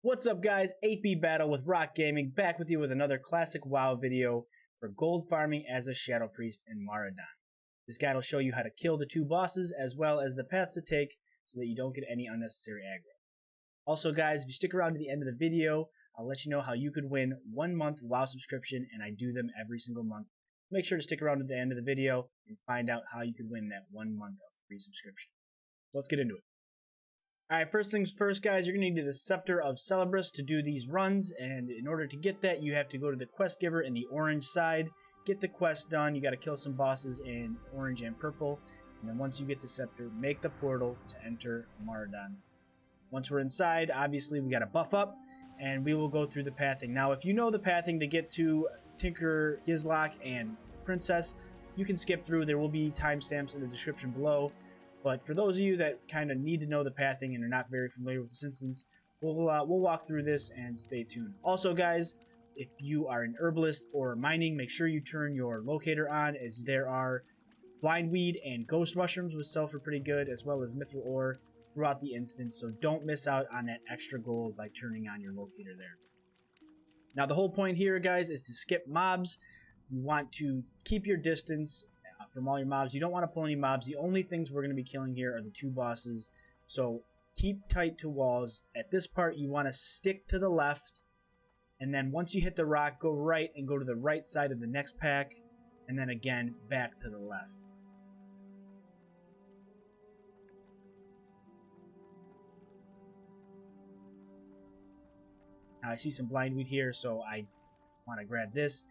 What's up guys, 8B Battle with Rock Gaming, back with you with another classic WoW video for gold farming as a Shadow Priest in Maraudon. This guide will show you how to kill the two bosses as well as the paths to take so that you don't get any unnecessary aggro. Also guys, if you stick around to the end of the video, I'll let you know how you could win 1 month WoW subscription, and I do them every single month. Make sure to stick around to the end of the video and find out how you could win that 1 month of free subscription. So let's get into it. Alright, first things first guys, you're going to need the Scepter of Celebrus to do these runs, and in order to get that, you have to go to the quest giver in the orange side, get the quest done. You got to kill some bosses in orange and purple, and then once you get the Scepter, make the portal to enter Maraudon. Once we're inside, obviously we got to buff up, and we will go through the pathing. Now, if you know the pathing to get to Tinker, Gizlock, and Princess, you can skip through. There will be timestamps in the description below. But for those of you that kind of need to know the pathing and are not very familiar with this instance, we'll walk through this and stay tuned. Also, guys, if you are an herbalist or mining, make sure you turn your locator on, as there are blindweed and ghost mushrooms which sell for pretty good, as well as mithril ore throughout the instance. So don't miss out on that extra gold by turning on your locator there. Now, the whole point here, guys, is to skip mobs. You want to keep your distance from all your mobs. You don't want to pull any mobs. The only things we're going to be killing here are the two bosses, so keep tight to walls. At this part, you want to stick to the left, and then once you hit the rock, go right and go to the right side of the next pack, and then again back to the left. Now I see some blindweed here, so I want to grab this.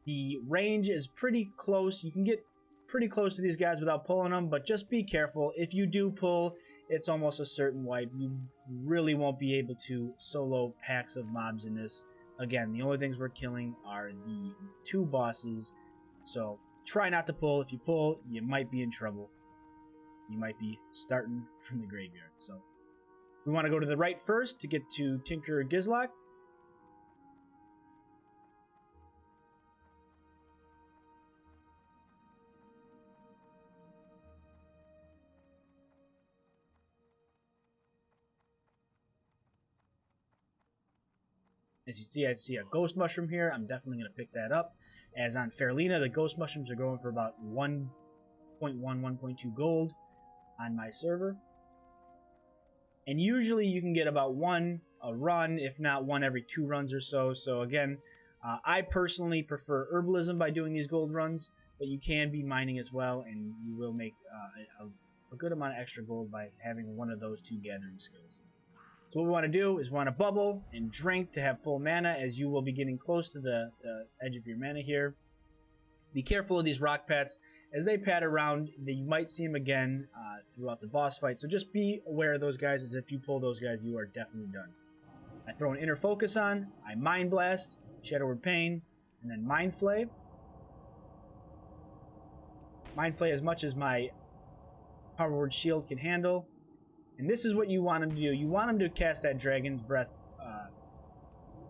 The range is pretty close. You can get pretty close to these guys without pulling them, but just be careful. If you do pull, it's almost a certain wipe. You really won't be able to solo packs of mobs in this. Again, the only things we're killing are the two bosses, so try not to pull. If you pull, you might be in trouble. You might be starting from the graveyard. So we want to go to the right first to get to Tinker Gizlock. As you see, I see a ghost mushroom here. I'm definitely going to pick that up. As on Fairlina, the ghost mushrooms are going for about 1.1, 1.2 gold on my server. And usually you can get about one a run, if not one every 2 runs or so. So again, I personally prefer herbalism by doing these gold runs, but you can be mining as well, and you will make a good amount of extra gold by having one of those 2 gathering skills. So what we want to do is want to bubble and drink to have full mana, as you will be getting close to the edge of your mana here. Be careful of these rock pats. As they pat around, you might see them again throughout the boss fight. So just be aware of those guys, as if you pull those guys, you are definitely done. I throw an Inner Focus on, I Mind Blast, Shadow Word Pain, and then Mind Flay. Mind Flay as much as my Power Word Shield can handle. And this is what you want him to do. You want him to cast that Dragon's Breath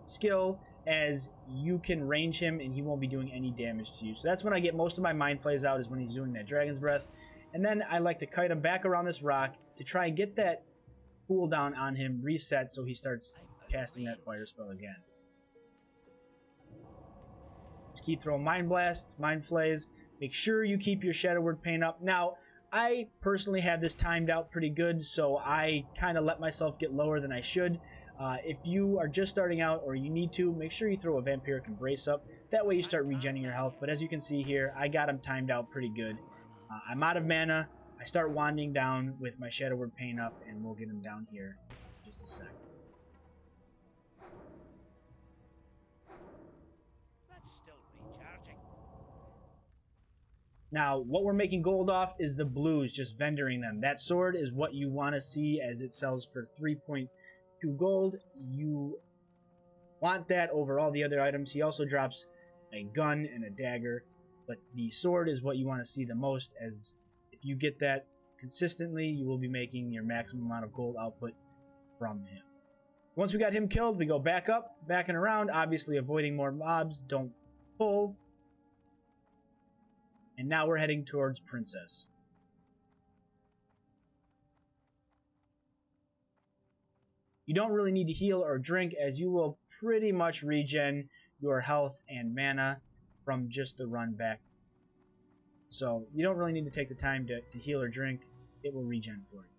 skill, as you can range him and he won't be doing any damage to you. So that's when I get most of my Mind Flays out, is when he's doing that Dragon's Breath. And then I like to kite him back around this rock to try and get that cooldown on him reset, so he starts casting that fire spell again. Just keep throwing Mind Blasts, Mind Flays. Make sure you keep your Shadow Word Pain up. Now, I personally have this timed out pretty good, so I kind of let myself get lower than I should. If you are just starting out or you need to, make sure you throw a Vampiric Embrace up. That way you start regenerating your health. But as you can see here, I got him timed out pretty good. I'm out of mana. I start wanding down with my Shadow Word Pain up, and we'll get him down here in just a sec. Now, what we're making gold off is the blues, just vendoring them. That sword is what you want to see, as it sells for 3.2 gold. You want that over all the other items. He also drops a gun and a dagger, but the sword is what you want to see the most, as if you get that consistently, you will be making your maximum amount of gold output from him. Once we got him killed, we go back up, back and around, obviously avoiding more mobs. Don't pull. And now we're heading towards Princess. You don't really need to heal or drink, as you will pretty much regen your health and mana from just the run back. So you don't really need to take the time to heal or drink. It will regen for you.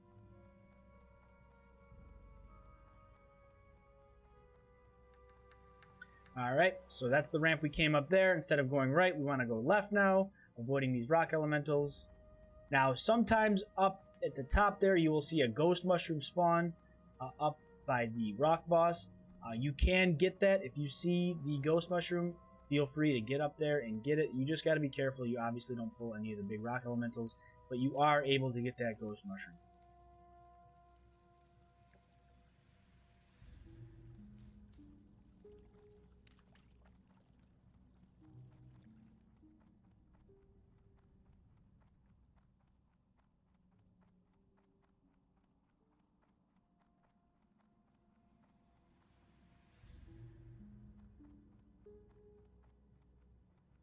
Alright, so that's the ramp we came up there. Instead of going right, we want to go left now, avoiding these rock elementals. Now, sometimes up at the top there, you will see a ghost mushroom spawn up by the rock boss. You can get that. If you see the ghost mushroom, feel free to get up there and get it. You just got to be careful. You obviously don't pull any of the big rock elementals, but you are able to get that ghost mushroom.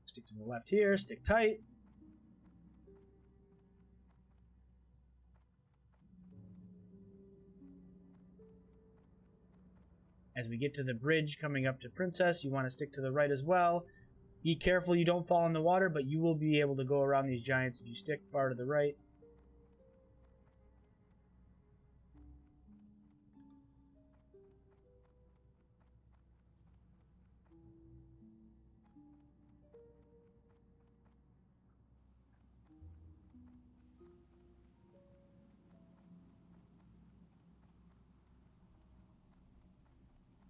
Stick to the left here, stick tight. As we get to the bridge coming up to Princess, you want to stick to the right as well. Be careful you don't fall in the water, but you will be able to go around these giants if you stick far to the right.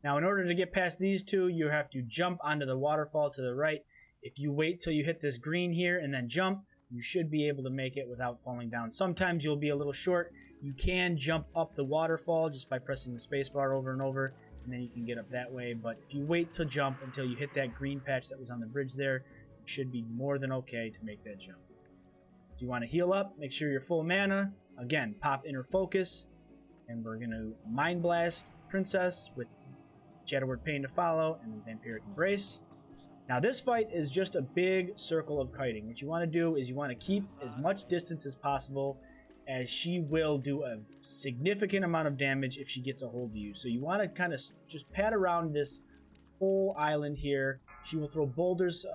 Now, in order to get past these two, you have to jump onto the waterfall to the right. If you wait till you hit this green here and then jump, you should be able to make it without falling down. Sometimes you'll be a little short. You can jump up the waterfall just by pressing the spacebar over and over, and then you can get up that way. But if you wait to jump until you hit that green patch that was on the bridge there, you should be more than okay to make that jump. If you want to heal up, make sure you're full mana. Again, pop Inner Focus, and we're going to Mind Blast Princess with Shadowward Pain to follow, and then Vampiric Embrace. Now this fight is just a big circle of kiting. What you want to do is you want to keep as much distance as possible, as she will do a significant amount of damage if she gets a hold of you. So you want to kind of just pat around this whole island here. She will throw boulders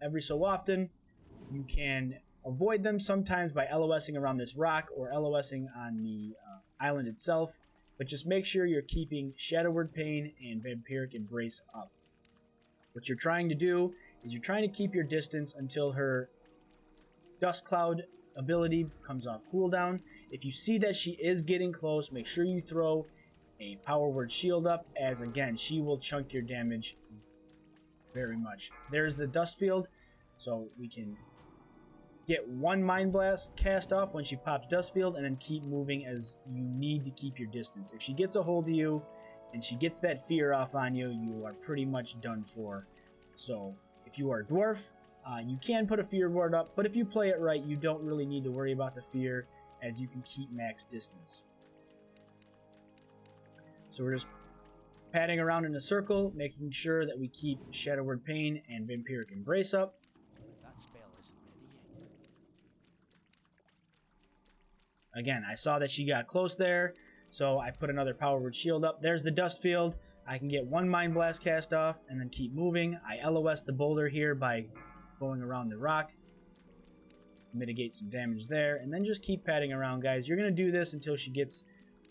every so often. You can avoid them sometimes by LOSing around this rock or LOSing on the island itself. But just make sure you're keeping Shadowward Pain and Vampiric Embrace up. What you're trying to do is you're trying to keep your distance until her Dust Cloud ability comes off cooldown. If you see that she is getting close, make sure you throw a Power Word Shield up, as again, she will chunk your damage very much. There's the Dust Field, so we can get one Mind Blast cast off when she pops Dust Field, and then keep moving as you need to keep your distance. If she gets a hold of you and she gets that fear off on you, you are pretty much done for. So if you are a dwarf, you can put a fear ward up, but if you play it right, you don't really need to worry about the fear, as you can keep max distance. So we're just patting around in a circle, making sure that we keep Shadowward Pain and Vampiric Embrace up. Again, I saw that she got close there, so I put another Power Word Shield up. There's the Dust Field. I can get one Mind Blast cast off and then keep moving. I LOS the boulder here by going around the rock. Mitigate some damage there, and then just keep patting around, guys. You're going to do this until she gets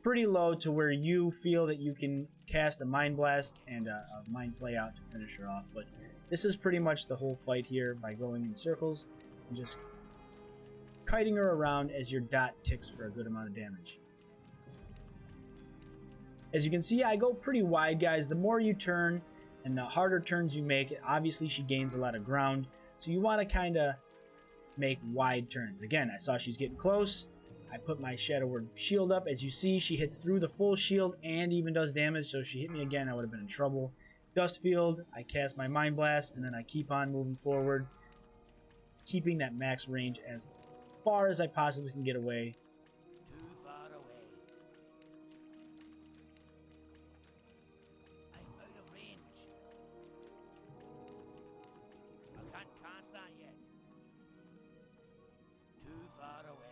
pretty low to where you feel that you can cast a Mind Blast and a Mind Flay out to finish her off. But this is pretty much the whole fight here, by going in circles and just kiting her around as your dot ticks for a good amount of damage. As you can see, I go pretty wide, guys. The more you turn and the harder turns you make, obviously she gains a lot of ground. So you want to kind of make wide turns. Again, I saw she's getting close. I put my Shadowward Shield up. As you see, she hits through the full shield and even does damage. So if she hit me again, I would have been in trouble. Dust Field, I cast my Mind Blast, and then I keep on moving forward, keeping that max range as far as I possibly can get away. Too far away. I'm out of range. I can't cast that yet. Too far away.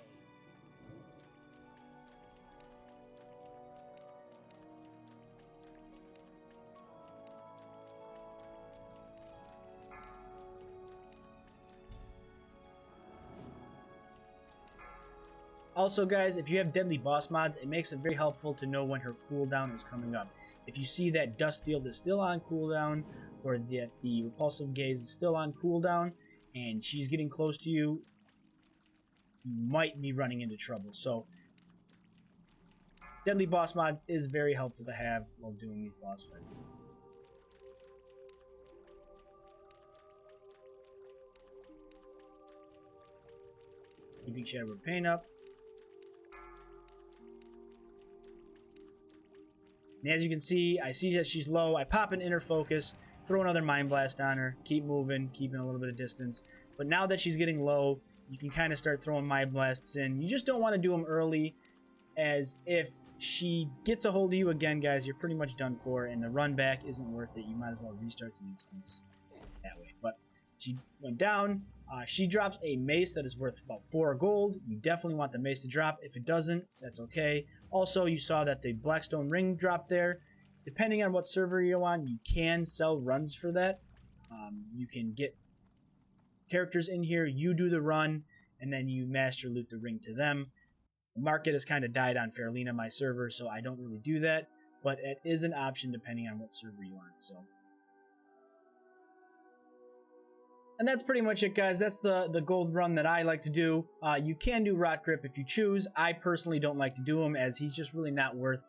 Also, guys, if you have deadly boss mods, it makes it very helpful to know when her cooldown is coming up. If you see that Dust Field is still on cooldown, or that the Repulsive Gaze is still on cooldown, and she's getting close to you, you might be running into trouble. So, deadly boss mods is very helpful to have while doing these boss fights. Keeping Shadowward Pain up. And as you can see, I see that she's low. I pop an Inner Focus, throw another Mind Blast on her, keep moving, keeping a little bit of distance. But now that she's getting low, you can kind of start throwing Mind Blasts in. You just don't want to do them early, as if she gets a hold of you again, guys, you're pretty much done for, and the run back isn't worth it. You might as well restart the instance that way. But she went down. She drops a mace that is worth about 4 gold. You definitely want the mace to drop. If it doesn't, that's okay. Also, you saw that the Blackstone ring dropped there. Depending on what server you're on, you can sell runs for that. You can get characters in here, you do the run, and then you master loot the ring to them. The market has kind of died on Faralina, my server, so I don't really do that. But it is an option depending on what server you want. So. And that's pretty much it, guys. That's the gold run that I like to do. You can do Rot Grip if you choose. I personally don't like to do him, as he's just really not worth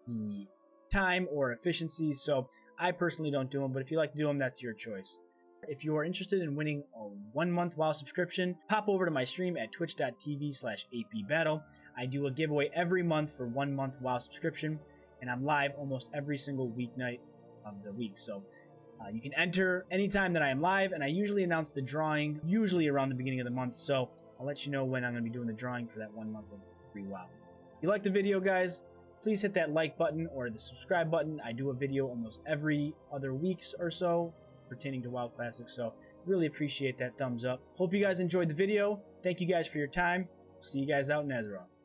the time or efficiency. So I personally don't do him, but if you like to do him, that's your choice. If you are interested in winning a 1-month WoW subscription, pop over to my stream at twitch.tv/8bbattle. I do a giveaway every month for 1 month WoW subscription, and I'm live almost every single weeknight of the week. So you can enter anytime that I am live, and I usually announce the drawing, usually around the beginning of the month, so I'll let you know when I'm going to be doing the drawing for that 1 month of free WoW. If you liked the video, guys, please hit that like button or the subscribe button. I do a video almost every other week or so pertaining to WoW Classics, so really appreciate that thumbs up. Hope you guys enjoyed the video. Thank you guys for your time. See you guys out in Azeroth.